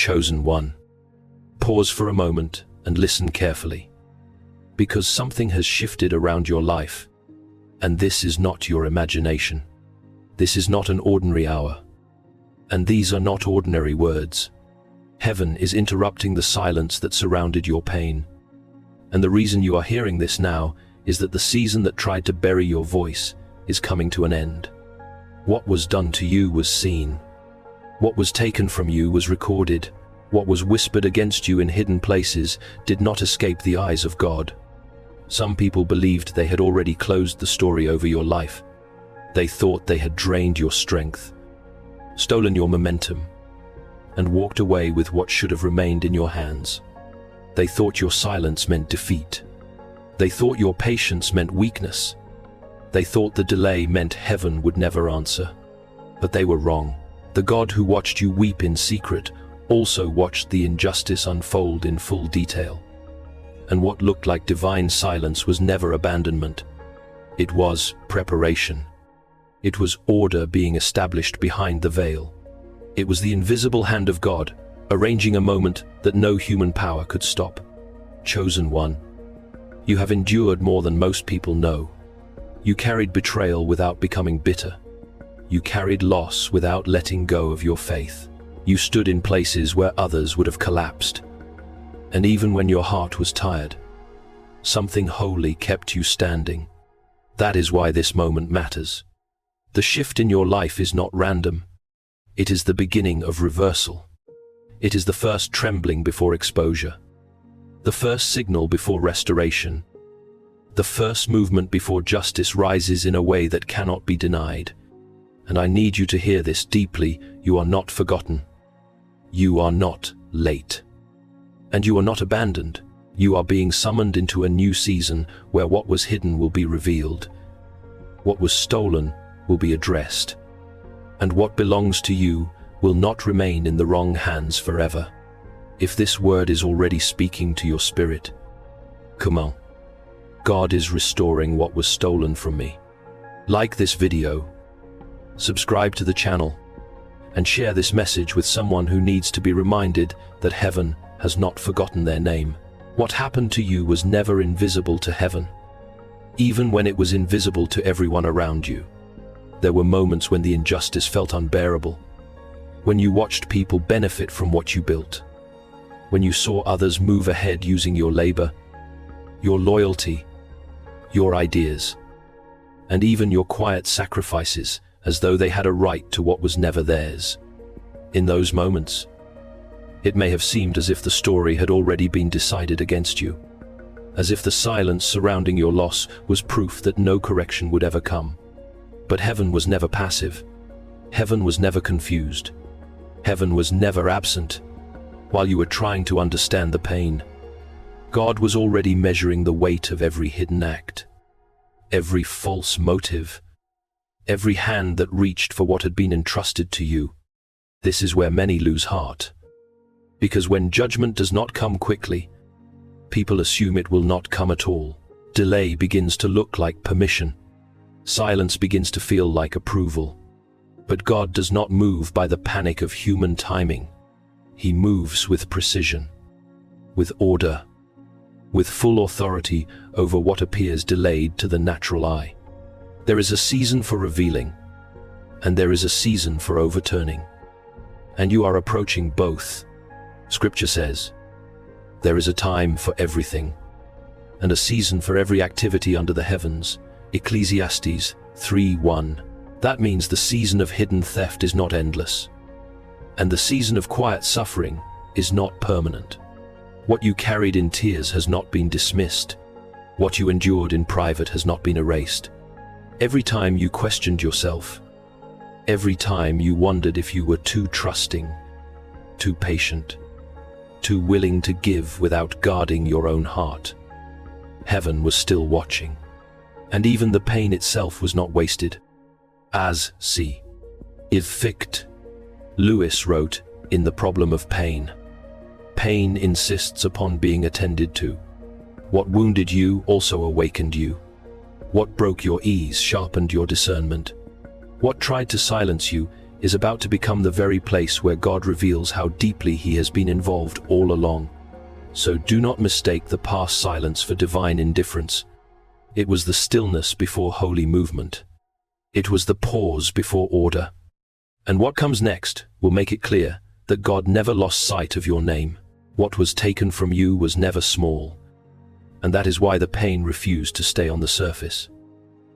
chosen one. Pause for a moment and listen carefully, because something has shifted around your life, and this is not your imagination. This is not an ordinary hour, and these are not ordinary words. Heaven is interrupting the silence that surrounded your pain, and the reason you are hearing this now is that the season that tried to bury your voice is coming to an end. What was done to you was seen. What was taken from you was recorded. What was whispered against you in hidden places did not escape the eyes of God. Some people believed they had already closed the story over your life. They thought they had drained your strength, stolen your momentum, and walked away with what should have remained in your hands. They thought your silence meant defeat. They thought your patience meant weakness. They thought the delay meant heaven would never answer. But they were wrong. The God who watched you weep in secret also watched the injustice unfold in full detail. And what looked like divine silence was never abandonment. It was preparation. It was order being established behind the veil. It was the invisible hand of God, arranging a moment that no human power could stop. Chosen one, you have endured more than most people know. You carried betrayal without becoming bitter. You carried loss without letting go of your faith. You stood in places where others would have collapsed. And even when your heart was tired, something holy kept you standing. That is why this moment matters. The shift in your life is not random. It is the beginning of reversal. It is the first trembling before exposure, the first signal before restoration, the first movement before justice rises in a way that cannot be denied. And I need you to hear this deeply. You are not forgotten. You are not late. And you are not abandoned. You are being summoned into a new season where what was hidden will be revealed. What was stolen will be addressed. And what belongs to you will not remain in the wrong hands forever. If this word is already speaking to your spirit, come on. God is restoring what was stolen from me. Like this video, subscribe to the channel, and share this message with someone who needs to be reminded that heaven has not forgotten their name. What happened to you was never invisible to heaven, even when it was invisible to everyone around you. There were moments when the injustice felt unbearable, when you watched people benefit from what you built, when you saw others move ahead using your labor, your loyalty, your ideas, and even your quiet sacrifices, as though they had a right to what was never theirs. In those moments, it may have seemed as if the story had already been decided against you, as if the silence surrounding your loss was proof that no correction would ever come. But heaven was never passive. Heaven was never confused. Heaven was never absent. While you were trying to understand the pain, God was already measuring the weight of every hidden act, every false motive, every hand that reached for what had been entrusted to you. This is where many lose heart. Because when judgment does not come quickly, people assume it will not come at all. Delay begins to look like permission. Silence begins to feel like approval. But God does not move by the panic of human timing. He moves with precision, with order, with full authority over what appears delayed to the natural eye. There is a season for revealing, and there is a season for overturning. And you are approaching both. Scripture says, there is a time for everything, and a season for every activity under the heavens. Ecclesiastes 3:1. That means the season of hidden theft is not endless, and the season of quiet suffering is not permanent. What you carried in tears has not been dismissed. What you endured in private has not been erased. Every time you questioned yourself, every time you wondered if you were too trusting, too patient, too willing to give without guarding your own heart, heaven was still watching. And even the pain itself was not wasted. As C. If Ficht Lewis wrote in The Problem of Pain, pain insists upon being attended to. What wounded you also awakened you. What broke your ease sharpened your discernment. What tried to silence you is about to become the very place where God reveals how deeply He has been involved all along. So do not mistake the past silence for divine indifference. It was the stillness before holy movement. It was the pause before order. And what comes next will make it clear that God never lost sight of your name. What was taken from you was never small. And that is why the pain refused to stay on the surface.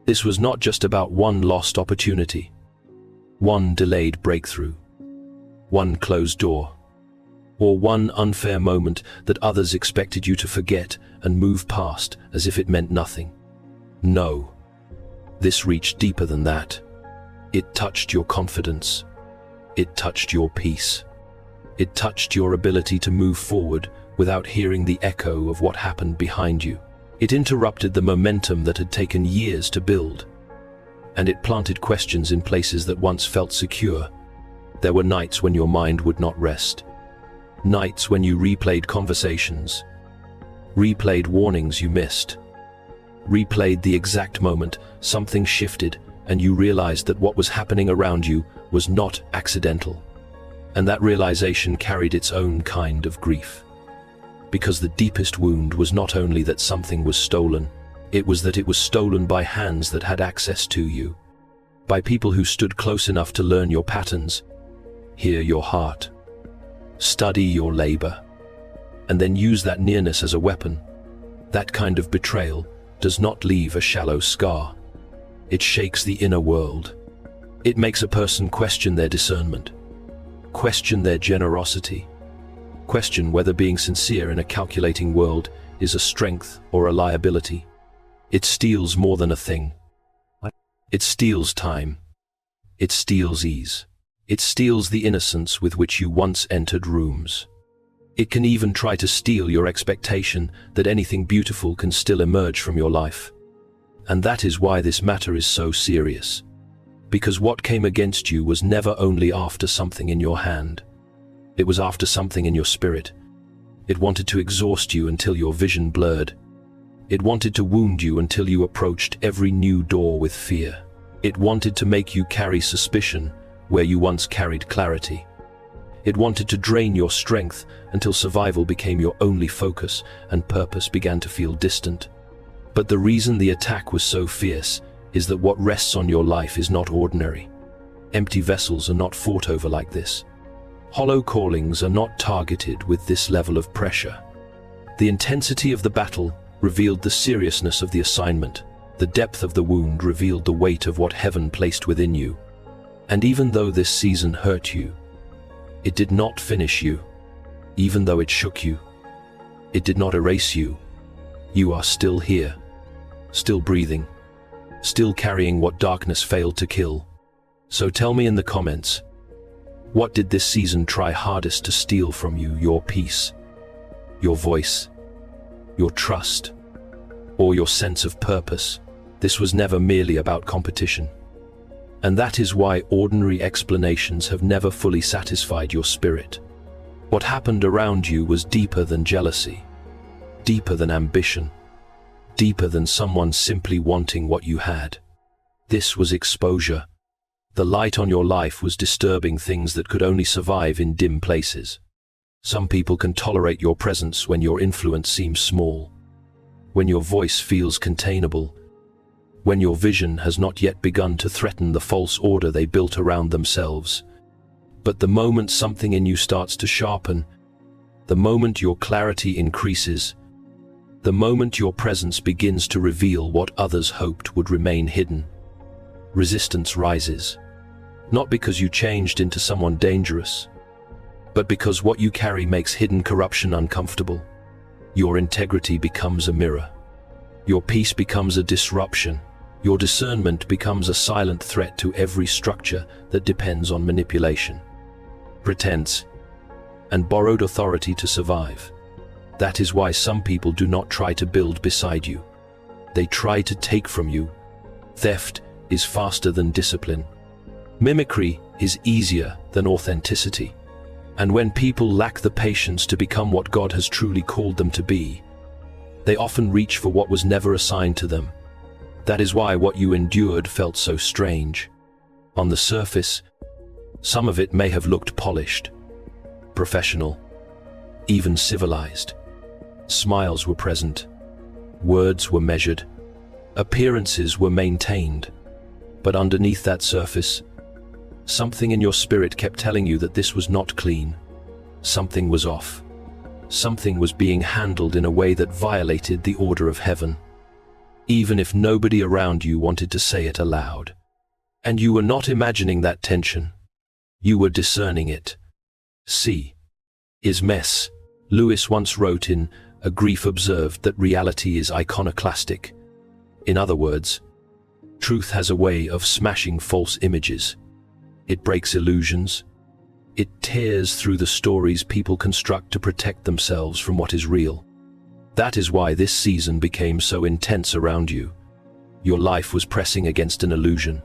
This was not just about one lost opportunity, one delayed breakthrough, one closed door, or one unfair moment that others expected you to forget and move past as if it meant nothing. No, this reached deeper than that. It touched your confidence. It touched your peace. It touched your ability to move forward without hearing the echo of what happened behind you. It interrupted the momentum that had taken years to build. And it planted questions in places that once felt secure. There were nights when your mind would not rest. Nights when you replayed conversations, replayed warnings you missed, replayed the exact moment something shifted and you realized that what was happening around you was not accidental. And that realization carried its own kind of grief. Because the deepest wound was not only that something was stolen, it was that it was stolen by hands that had access to you, by people who stood close enough to learn your patterns, hear your heart, study your labor, and then use that nearness as a weapon. That kind of betrayal does not leave a shallow scar. It shakes the inner world. It makes a person question their discernment, question their generosity, question whether being sincere in a calculating world is a strength or a liability. It steals more than a thing. It steals time. It steals ease. It steals the innocence with which you once entered rooms. It can even try to steal your expectation that anything beautiful can still emerge from your life. And that is why this matter is so serious. Because what came against you was never only after something in your hand. It was after something in your spirit. It wanted to exhaust you until your vision blurred. It wanted to wound you until you approached every new door with fear. It wanted to make you carry suspicion where you once carried clarity. It wanted to drain your strength until survival became your only focus and purpose began to feel distant. But the reason the attack was so fierce is that what rests on your life is not ordinary. Empty vessels are not fought over like this. Hollow callings are not targeted with this level of pressure. The intensity of the battle revealed the seriousness of the assignment. The depth of the wound revealed the weight of what heaven placed within you. And even though this season hurt you, it did not finish you. Even though it shook you, it did not erase you. You are still here, still breathing, still carrying what darkness failed to kill. So tell me in the comments, what did this season try hardest to steal from you? Your peace, your voice, your trust, or your sense of purpose? This was never merely about competition. And that is why ordinary explanations have never fully satisfied your spirit. What happened around you was deeper than jealousy, deeper than ambition, deeper than someone simply wanting what you had. This was exposure. The light on your life was disturbing things that could only survive in dim places. Some people can tolerate your presence when your influence seems small, when your voice feels containable, when your vision has not yet begun to threaten the false order they built around themselves. But the moment something in you starts to sharpen, the moment your clarity increases, the moment your presence begins to reveal what others hoped would remain hidden, resistance rises. Not because you changed into someone dangerous, but because what you carry makes hidden corruption uncomfortable. Your integrity becomes a mirror. Your peace becomes a disruption. Your discernment becomes a silent threat to every structure that depends on manipulation, pretense, and borrowed authority to survive. That is why some people do not try to build beside you. They try to take from you. Theft is faster than discipline. Mimicry is easier than authenticity. And when people lack the patience to become what God has truly called them to be, they often reach for what was never assigned to them. That is why what you endured felt so strange. On the surface, Some of it may have looked polished, professional, even civilized. Smiles were present, words were measured, appearances were maintained. But underneath that surface, something in your spirit kept telling you that this was not clean. Something was off. Something was being handled in a way that violated the order of heaven, even if nobody around you wanted to say it aloud. And you were not imagining that tension. You were discerning it. See is mess. Lewis once wrote in A Grief Observed that reality is iconoclastic. In other words, truth has a way of smashing false images. It breaks illusions. It tears through the stories people construct to protect themselves from what is real. That is why this season became so intense around you. Your life was pressing against an illusion.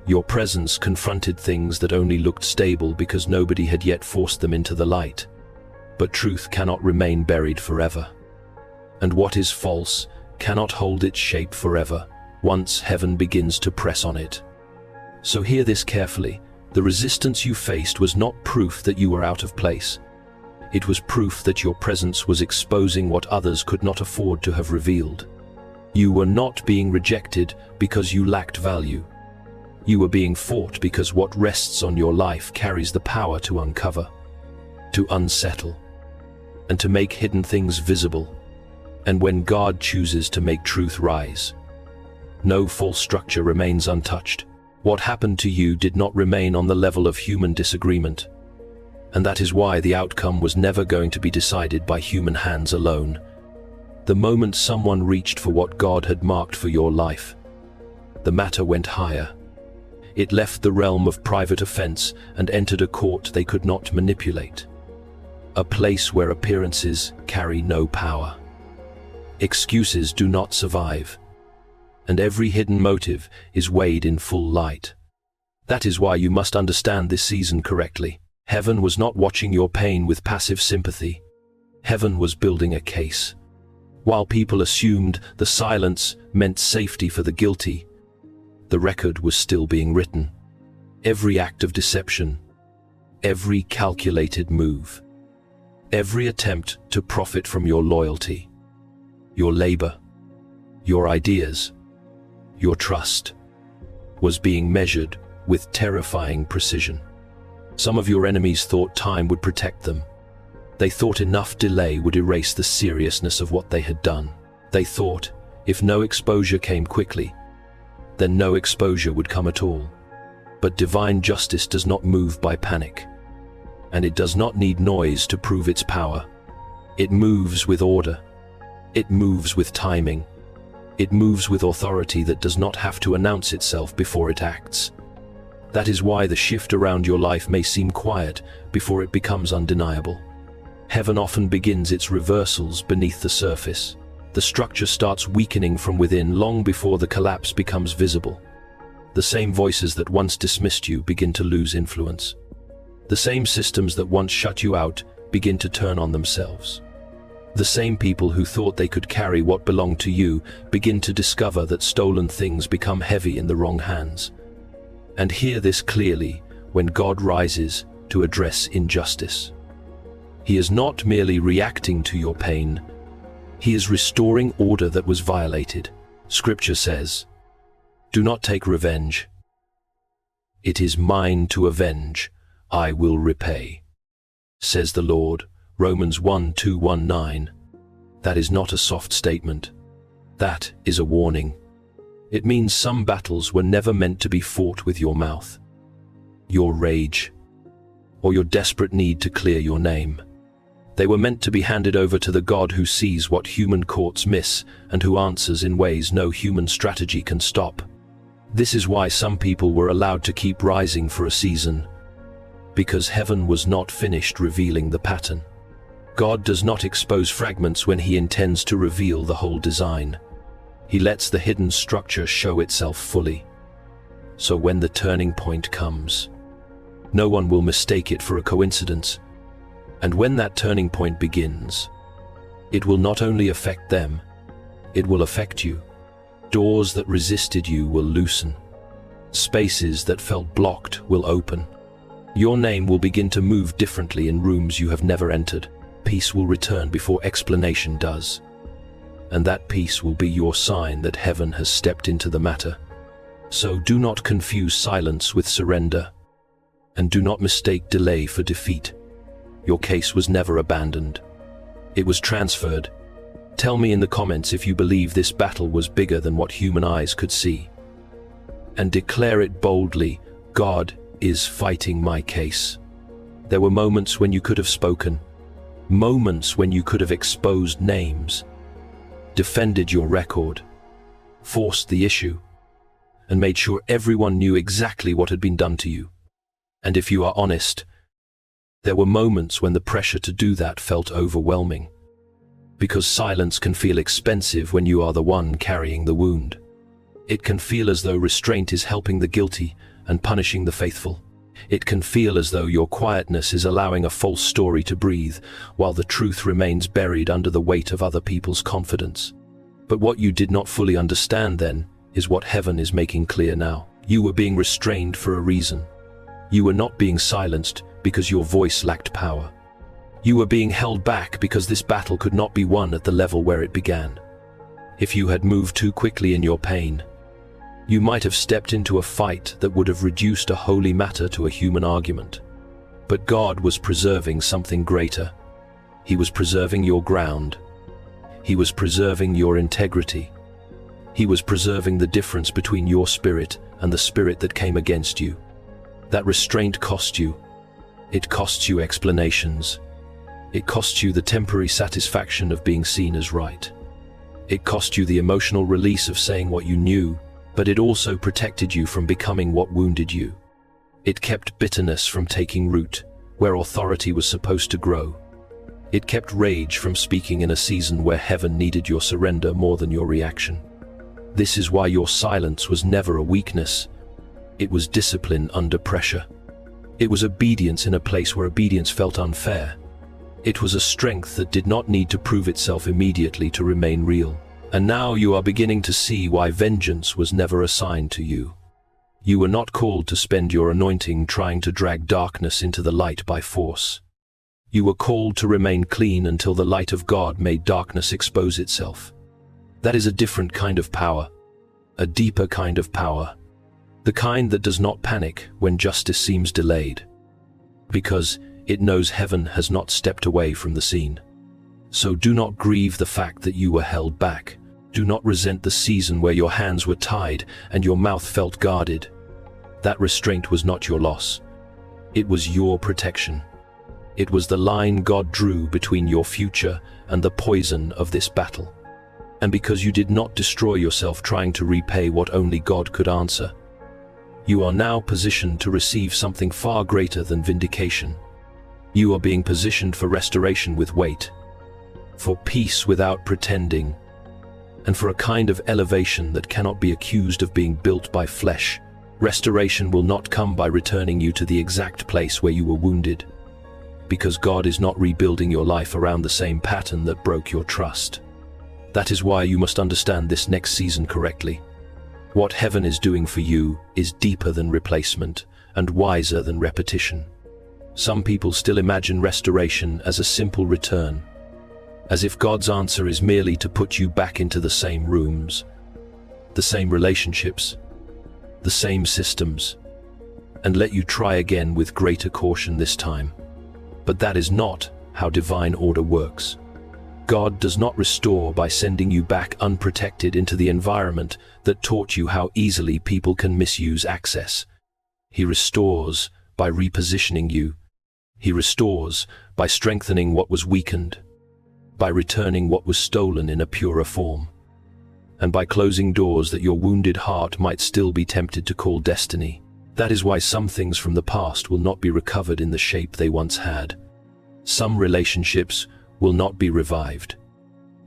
Your presence confronted things that only looked stable because nobody had yet forced them into the light. But truth cannot remain buried forever. And what is false cannot hold its shape forever once heaven begins to press on it. So hear this carefully. The resistance you faced was not proof that you were out of place. It was proof that your presence was exposing what others could not afford to have revealed. You were not being rejected because you lacked value. You were being fought because what rests on your life carries the power to uncover, to unsettle, and to make hidden things visible. And when God chooses to make truth rise, no false structure remains untouched. What happened to you did not remain on the level of human disagreement. And that is why the outcome was never going to be decided by human hands alone. The moment someone reached for what God had marked for your life, the matter went higher. It left the realm of private offense and entered a court they could not manipulate. A place where appearances carry no power. Excuses do not survive. And every hidden motive is weighed in full light. That is why you must understand this season correctly. Heaven was not watching your pain with passive sympathy. Heaven was building a case. While people assumed the silence meant safety for the guilty, the record was still being written. Every act of deception, every calculated move, every attempt to profit from your loyalty, your labor, your ideas, your trust, was being measured with terrifying precision. Some of your enemies thought time would protect them. They thought enough delay would erase the seriousness of what they had done. They thought, if no exposure came quickly, then no exposure would come at all. But divine justice does not move by panic, and it does not need noise to prove its power. It moves with order. It moves with timing. It moves with authority that does not have to announce itself before it acts. That is why the shift around your life may seem quiet before it becomes undeniable. Heaven often begins its reversals beneath the surface. The structure starts weakening from within long before the collapse becomes visible. The same voices that once dismissed you begin to lose influence. The same systems that once shut you out begin to turn on themselves. The same people who thought they could carry what belonged to you begin to discover that stolen things become heavy in the wrong hands. And hear this clearly when God rises to address injustice. He is not merely reacting to your pain. He is restoring order that was violated. Scripture says, "Do not take revenge. It is mine to avenge. I will repay," says the Lord. Romans 1:2-19. That is not a soft statement. That is a warning. It means some battles were never meant to be fought with your mouth, your rage, or your desperate need to clear your name. They were meant to be handed over to the God who sees what human courts miss and who answers in ways no human strategy can stop. This is why some people were allowed to keep rising for a season, because heaven was not finished revealing the pattern. God does not expose fragments when he intends to reveal the whole design. He lets the hidden structure show itself fully. So when the turning point comes, no one will mistake it for a coincidence. And when that turning point begins, it will not only affect them, it will affect you. Doors that resisted you will loosen. Spaces that felt blocked will open. Your name will begin to move differently in rooms you have never entered. Peace will return before explanation does. And that peace will be your sign that heaven has stepped into the matter. So do not confuse silence with surrender. And do not mistake delay for defeat. Your case was never abandoned. It was transferred. Tell me in the comments if you believe this battle was bigger than what human eyes could see. And declare it boldly, God is fighting my case. There were moments when you could have spoken, moments when you could have exposed names, defended your record, forced the issue, and made sure everyone knew exactly what had been done to you. And if you are honest, there were moments when the pressure to do that felt overwhelming. Because silence can feel expensive when you are the one carrying the wound. It can feel as though restraint is helping the guilty and punishing the faithful. It can feel as though your quietness is allowing a false story to breathe, while the truth remains buried under the weight of other people's confidence. But what you did not fully understand then is what heaven is making clear now. You were being restrained for a reason. You were not being silenced because your voice lacked power. You were being held back because this battle could not be won at the level where it began. If you had moved too quickly in your pain, you might have stepped into a fight that would have reduced a holy matter to a human argument. But God was preserving something greater. He was preserving your ground. He was preserving your integrity. He was preserving the difference between your spirit and the spirit that came against you. That restraint cost you. It costs you explanations. It costs you the temporary satisfaction of being seen as right. It cost you the emotional release of saying what you knew, but it also protected you from becoming what wounded you. It kept bitterness from taking root, where authority was supposed to grow. It kept rage from speaking in a season where heaven needed your surrender more than your reaction. This is why your silence was never a weakness. It was discipline under pressure. It was obedience in a place where obedience felt unfair. It was a strength that did not need to prove itself immediately to remain real. And now you are beginning to see why vengeance was never assigned to you. You were not called to spend your anointing trying to drag darkness into the light by force. You were called to remain clean until the light of God made darkness expose itself. That is a different kind of power, a deeper kind of power, the kind that does not panic when justice seems delayed, because it knows heaven has not stepped away from the scene. So do not grieve the fact that you were held back. Do not resent the season where your hands were tied and your mouth felt guarded. That restraint was not your loss. It was your protection. It was the line God drew between your future and the poison of this battle. And because you did not destroy yourself trying to repay what only God could answer, you are now positioned to receive something far greater than vindication. You are being positioned for restoration with weight, for peace without pretending, and for a kind of elevation that cannot be accused of being built by flesh. Restoration will not come by returning you to the exact place where you were wounded, because God is not rebuilding your life around the same pattern that broke your trust. That is why you must understand this next season correctly. What heaven is doing for you is deeper than replacement and wiser than repetition. Some people still imagine restoration as a simple return, as if God's answer is merely to put you back into the same rooms, the same relationships, the same systems, and let you try again with greater caution this time. But that is not how divine order works. God does not restore by sending you back unprotected into the environment that taught you how easily people can misuse access. He restores by repositioning you. He restores by strengthening what was weakened, by returning what was stolen in a purer form, and by closing doors that your wounded heart might still be tempted to call destiny. That is why some things from the past will not be recovered in the shape they once had. Some relationships will not be revived.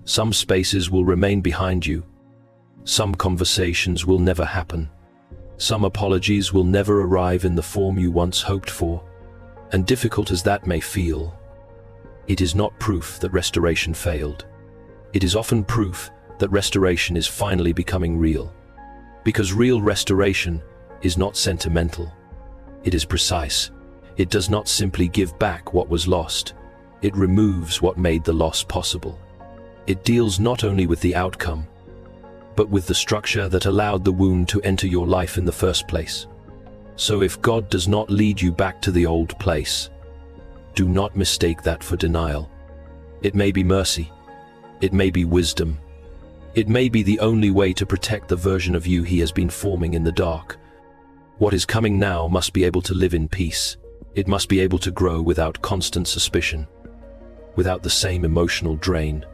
Some spaces will remain behind you. Some conversations will never happen. Some apologies will never arrive in the form you once hoped for. And difficult as that may feel, it is not proof that restoration failed. It is often proof that restoration is finally becoming real. Because real restoration is not sentimental. It is precise. It does not simply give back what was lost. It removes what made the loss possible. It deals not only with the outcome, but with the structure that allowed the wound to enter your life in the first place. So if God does not lead you back to the old place, do not mistake that for denial. It may be mercy. It may be wisdom. It may be the only way to protect the version of you He has been forming in the dark. What is coming now must be able to live in peace. It must be able to grow without constant suspicion, without the same emotional drain,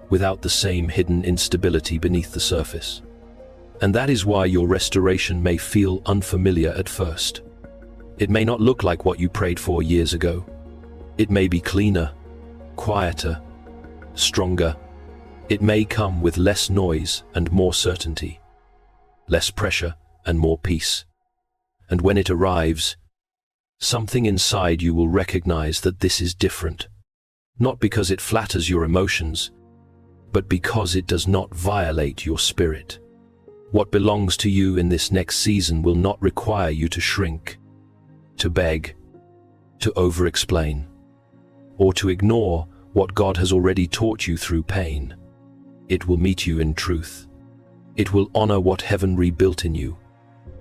without the same hidden instability beneath the surface. And that is why your restoration may feel unfamiliar at first. It may not look like what you prayed for years ago. It may be cleaner, quieter, stronger. It may come with less noise and more certainty, less pressure and more peace. And when it arrives, something inside you will recognize that this is different, not because it flatters your emotions, but because it does not violate your spirit. What belongs to you in this next season will not require you to shrink, to beg, to over-explain, or to ignore what God has already taught you through pain. It will meet you in truth. It will honor what heaven rebuilt in you.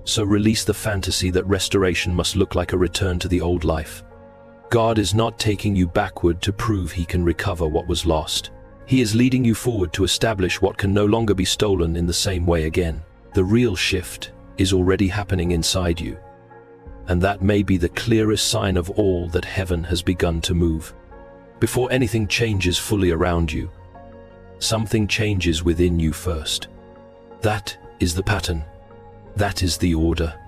So release the fantasy that restoration must look like a return to the old life. God is not taking you backward to prove He can recover what was lost. He is leading you forward to establish what can no longer be stolen in the same way again. The real shift is already happening inside you, and that may be the clearest sign of all that heaven has begun to move. Before anything changes fully around you, something changes within you first. That is the pattern. That is the order.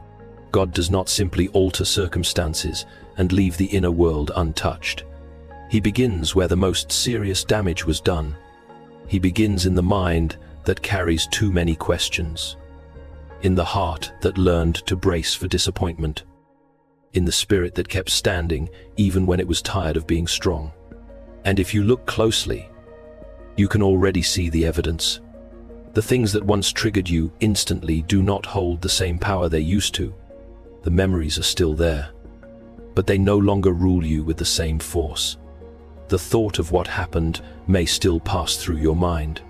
God does not simply alter circumstances and leave the inner world untouched. He begins where the most serious damage was done. He begins in the mind that carries too many questions, in the heart that learned to brace for disappointment, in the spirit that kept standing even when it was tired of being strong. And if you look closely, you can already see the evidence. The things that once triggered you instantly do not hold the same power they used to. The memories are still there, but they no longer rule you with the same force. The thought of what happened may still pass through your mind,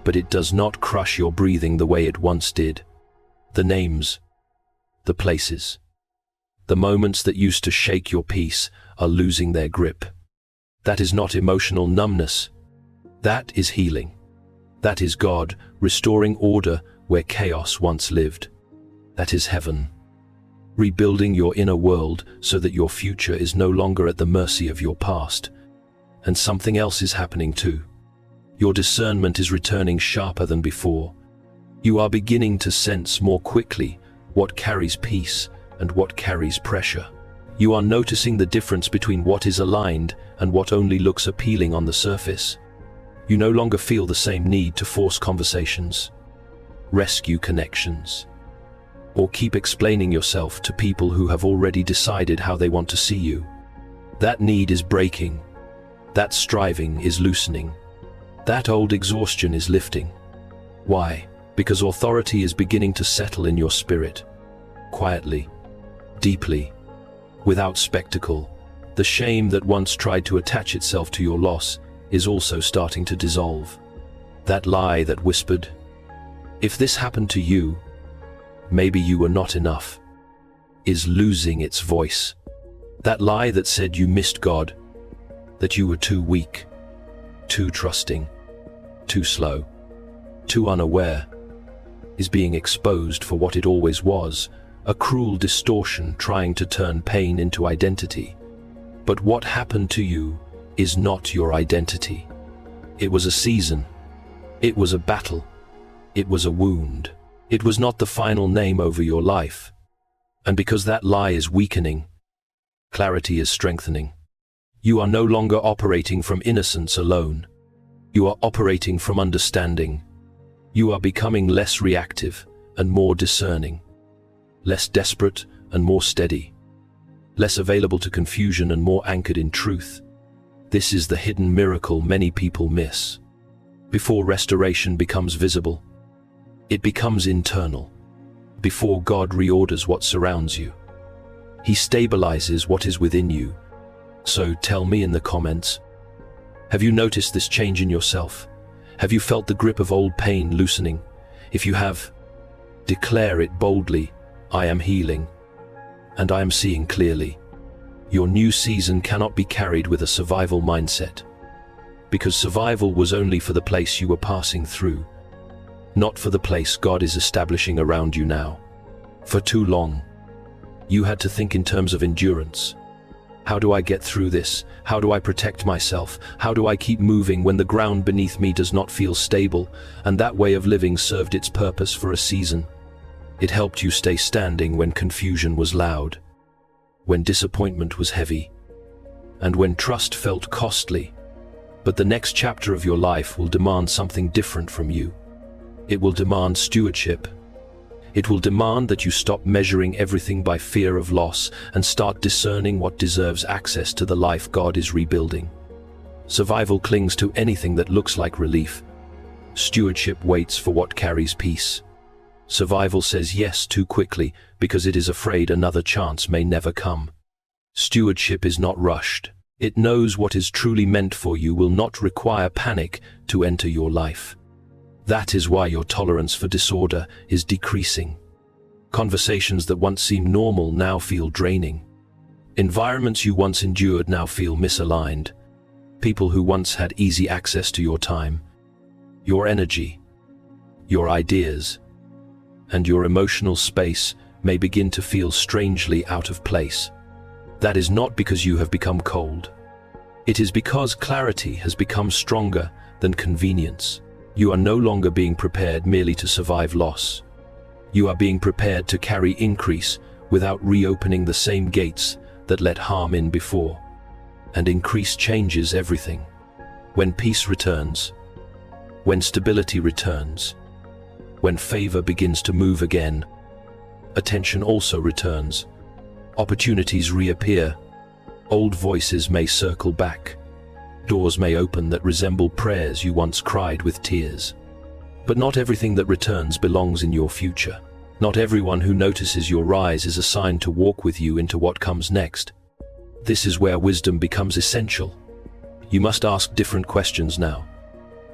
but it does not crush your breathing the way it once did. The names, the places, the moments that used to shake your peace are losing their grip. That is not emotional numbness. That is healing. That is God restoring order where chaos once lived. That is heaven, rebuilding your inner world so that your future is no longer at the mercy of your past. And something else is happening too. Your discernment is returning sharper than before. You are beginning to sense more quickly what carries peace and what carries pressure. You are noticing the difference between what is aligned and what only looks appealing on the surface. You no longer feel the same need to force conversations, rescue connections, or keep explaining yourself to people who have already decided how they want to see you. That need is breaking. That striving is loosening. That old exhaustion is lifting. Why? Because authority is beginning to settle in your spirit, quietly, deeply, without spectacle. The shame that once tried to attach itself to your loss is also starting to dissolve. That lie that whispered, "If this happened to you, maybe you were not enough," is losing its voice. That lie that said you missed God, that you were too weak, too trusting, too slow, too unaware, is being exposed for what it always was, a cruel distortion trying to turn pain into identity. But what happened to you is not your identity. It was a season. It was a battle. It was a wound. It was not the final name over your life. And because that lie is weakening, clarity is strengthening. You are no longer operating from innocence alone. You are operating from understanding. You are becoming less reactive and more discerning, less desperate and more steady, less available to confusion and more anchored in truth. This is the hidden miracle many people miss. Before restoration becomes visible, it becomes internal. Before God reorders what surrounds you, He stabilizes what is within you. So tell me in the comments, have you noticed this change in yourself? Have you felt the grip of old pain loosening? If you have, declare it boldly, I am healing, and I am seeing clearly. Your new season cannot be carried with a survival mindset, because survival was only for the place you were passing through, not for the place God is establishing around you now. For too long, you had to think in terms of endurance. How do I get through this? How do I protect myself? How do I keep moving when the ground beneath me does not feel stable? And that way of living served its purpose for a season. It helped you stay standing when confusion was loud, when disappointment was heavy, and when trust felt costly. But the next chapter of your life will demand something different from you. It will demand stewardship. It will demand that you stop measuring everything by fear of loss and start discerning what deserves access to the life God is rebuilding. Survival clings to anything that looks like relief. Stewardship waits for what carries peace. Survival says yes too quickly because it is afraid another chance may never come. Stewardship is not rushed. It knows what is truly meant for you will not require panic to enter your life. That is why your tolerance for disorder is decreasing. Conversations that once seemed normal now feel draining. Environments you once endured now feel misaligned. People who once had easy access to your time, your energy, your ideas, and your emotional space may begin to feel strangely out of place. That is not because you have become cold. It is because clarity has become stronger than convenience. You are no longer being prepared merely to survive loss. You are being prepared to carry increase without reopening the same gates that let harm in before. And increase changes everything. When peace returns, when stability returns, when favor begins to move again, attention also returns. Opportunities reappear. Old voices may circle back. Doors may open that resemble prayers you once cried with tears. But not everything that returns belongs in your future. Not everyone who notices your rise is assigned to walk with you into what comes next. This is where wisdom becomes essential. You must ask different questions now.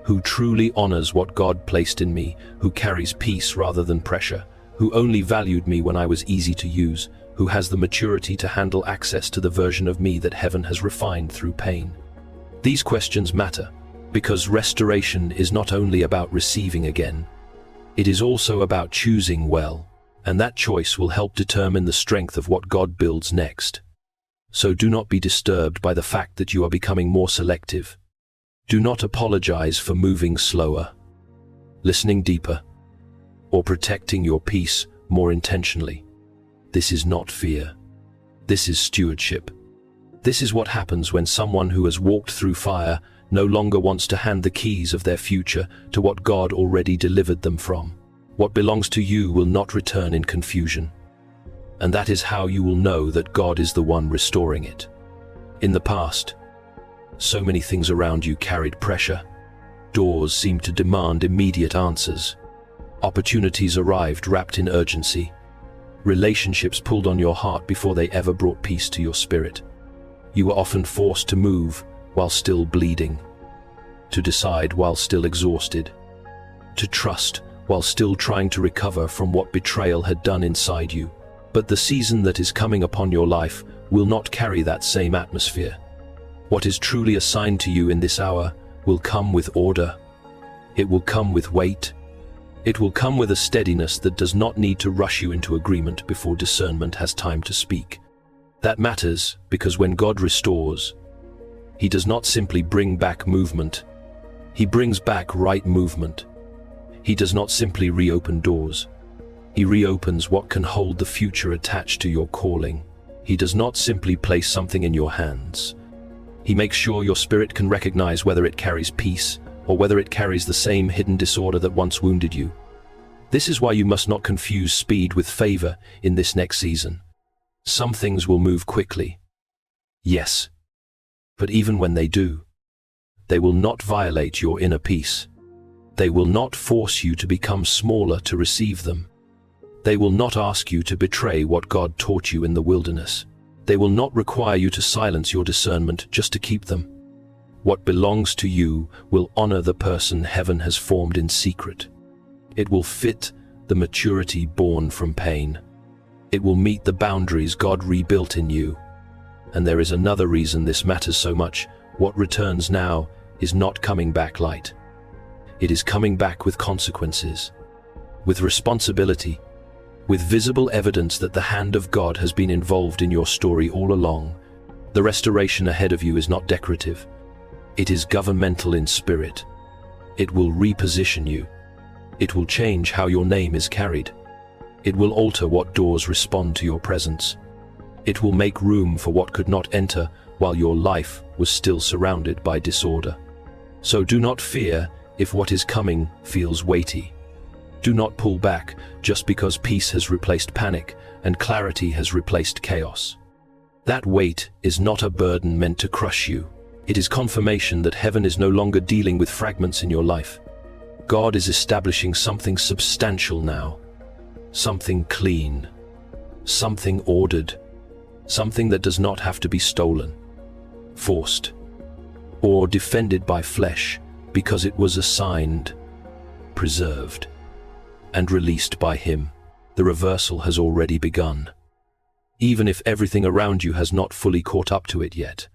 Who truly honors what God placed in me? Who carries peace rather than pressure? Who only valued me when I was easy to use? Who has the maturity to handle access to the version of me that heaven has refined through pain? These questions matter, because restoration is not only about receiving again, it is also about choosing well, and that choice will help determine the strength of what God builds next. So do not be disturbed by the fact that you are becoming more selective. Do not apologize for moving slower, listening deeper, or protecting your peace more intentionally. This is not fear. This is stewardship. This is what happens when someone who has walked through fire no longer wants to hand the keys of their future to what God already delivered them from. What belongs to you will not return in confusion. And that is how you will know that God is the one restoring it. In the past, so many things around you carried pressure. Doors seemed to demand immediate answers. Opportunities arrived wrapped in urgency. Relationships pulled on your heart before they ever brought peace to your spirit. You were often forced to move while still bleeding, to decide while still exhausted, to trust while still trying to recover from what betrayal had done inside you. But the season that is coming upon your life will not carry that same atmosphere. What is truly assigned to you in this hour will come with order. It will come with weight. It will come with a steadiness that does not need to rush you into agreement before discernment has time to speak. That matters because when God restores, He does not simply bring back movement. He brings back right movement. He does not simply reopen doors. He reopens what can hold the future attached to your calling. He does not simply place something in your hands. He makes sure your spirit can recognize whether it carries peace or whether it carries the same hidden disorder that once wounded you. This is why you must not confuse speed with favor in this next season. Some things will move quickly. Yes. But even when they do, they will not violate your inner peace. They will not force you to become smaller to receive them. They will not ask you to betray what God taught you in the wilderness. They will not require you to silence your discernment just to keep them. What belongs to you will honor the person heaven has formed in secret. It will fit the maturity born from pain. It will meet the boundaries God rebuilt in you. And there is another reason this matters so much. What returns now is not coming back light. It is coming back with consequences, with responsibility, with visible evidence that the hand of God has been involved in your story all along. The restoration ahead of you is not decorative. It is governmental in spirit. It will reposition you. It will change how your name is carried. It will alter what doors respond to your presence. It will make room for what could not enter while your life was still surrounded by disorder. So do not fear if what is coming feels weighty. Do not pull back just because peace has replaced panic and clarity has replaced chaos. That weight is not a burden meant to crush you. It is confirmation that heaven is no longer dealing with fragments in your life. God is establishing something substantial now, something clean, something ordered, something that does not have to be stolen, forced, or defended by flesh, because it was assigned, preserved, and released by Him. The reversal has already begun. Even if everything around you has not fully caught up to it yet.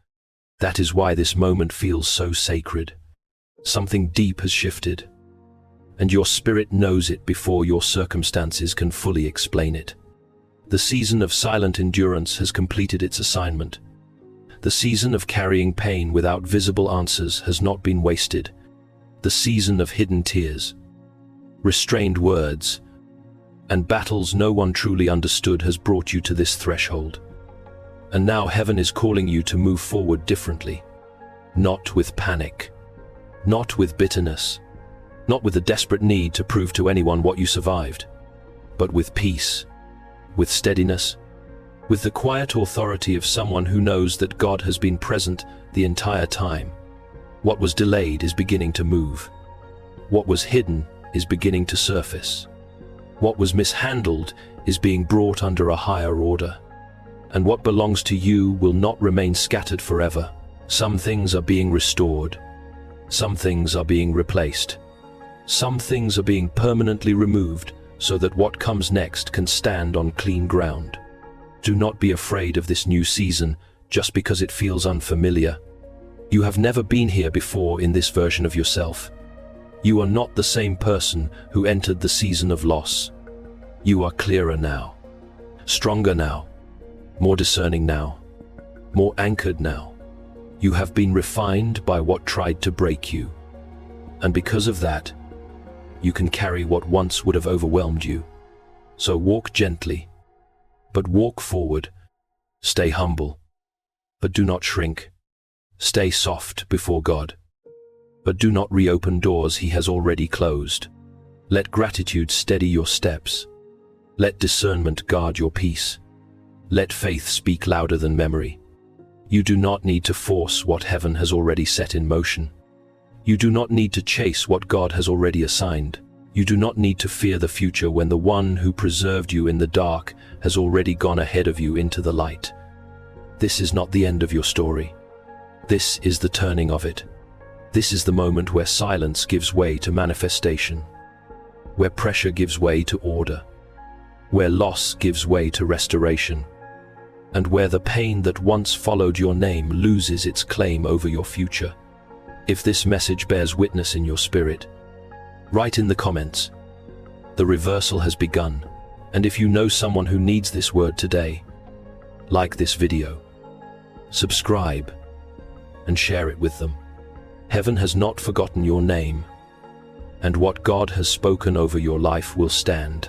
That is why this moment feels so sacred. Something deep has shifted, and your spirit knows it before your circumstances can fully explain it. The season of silent endurance has completed its assignment. The season of carrying pain without visible answers has not been wasted. The season of hidden tears, restrained words, and battles no one truly understood has brought you to this threshold. And now heaven is calling you to move forward differently. Not with panic, not with bitterness, not with a desperate need to prove to anyone what you survived, but with peace, with steadiness, with the quiet authority of someone who knows that God has been present the entire time. What was delayed is beginning to move. What was hidden is beginning to surface. What was mishandled is being brought under a higher order. And what belongs to you will not remain scattered forever. Some things are being restored. Some things are being replaced. Some things are being permanently removed so that what comes next can stand on clean ground. Do not be afraid of this new season just because it feels unfamiliar. You have never been here before in this version of yourself. You are not the same person who entered the season of loss. You are clearer now, stronger now, more discerning now, more anchored now. You have been refined by what tried to break you. And because of that, you can carry what once would have overwhelmed you. So walk gently, but walk forward. Stay humble, but do not shrink. Stay soft before God, but do not reopen doors He has already closed. Let gratitude steady your steps. Let discernment guard your peace. Let faith speak louder than memory. You do not need to force what heaven has already set in motion. You do not need to chase what God has already assigned. You do not need to fear the future when the one who preserved you in the dark has already gone ahead of you into the light. This is not the end of your story. This is the turning of it. This is the moment where silence gives way to manifestation, where pressure gives way to order, where loss gives way to restoration, and where the pain that once followed your name loses its claim over your future. If this message bears witness in your spirit, write in the comments, "The reversal has begun." And if you know someone who needs this word today, like this video, subscribe, and share it with them. Heaven has not forgotten your name, and what God has spoken over your life will stand.